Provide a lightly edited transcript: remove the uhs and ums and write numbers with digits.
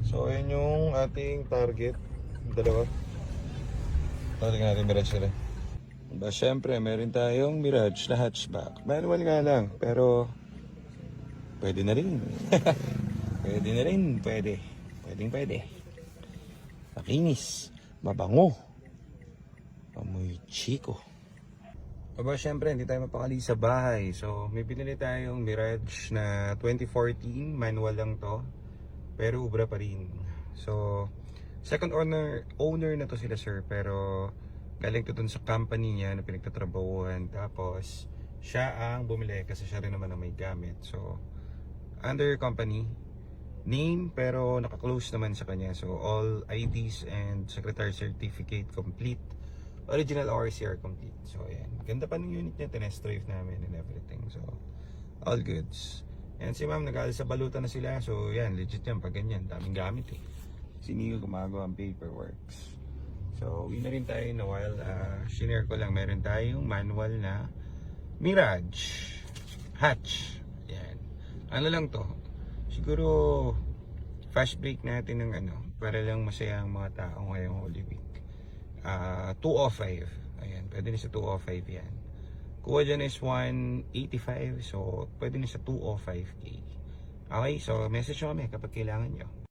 So ayan yung ating target. Dalawa. Tingnan natin Mirage nila. Diba, syempre meron tayong Mirage na hatchback. Manual nga lang, pero pwede na rin. Pwede na rin, pwede. Pwede. Makinis, mabango, amoy chiko. Aba, syempre, hindi tayo mapakali sa bahay. So, may binili tayong Mirage na 2014. Manual lang to. Pero ubra pa rin. So, second owner na to sila, sir. Pero, galing to dun sa company niya na pinagtatrabahuhan. Tapos, siya ang bumili kasi siya rin naman ang may gamit. So, under company name, pero naka-close naman sa kanya. So, all IDs and secretary certificate complete. Original RCR complete. So, ayan. Ganda pa ng unit niya. Tinest drive namin and everything. So, all goods. And si ma'am, nag-aalis sa balutan na sila. So, yan. Legit yan. Pag ganyan. Daming gamit eh. Si Nico gumagawa ang paperworks. So, uwi na rin tayo na while. Shinare ko lang. Meron tayong manual na Mirage hatch. Yan. Ano lang to? Siguro, fast break natin ng para lang masaya ang mga tao ngayong Holy Week. 205. Ayan, pwede na sa 205 yan. Kuha dyan is 185. So, pwede na sa 205k. Okay, so message nyo kami kapag kailangan nyo.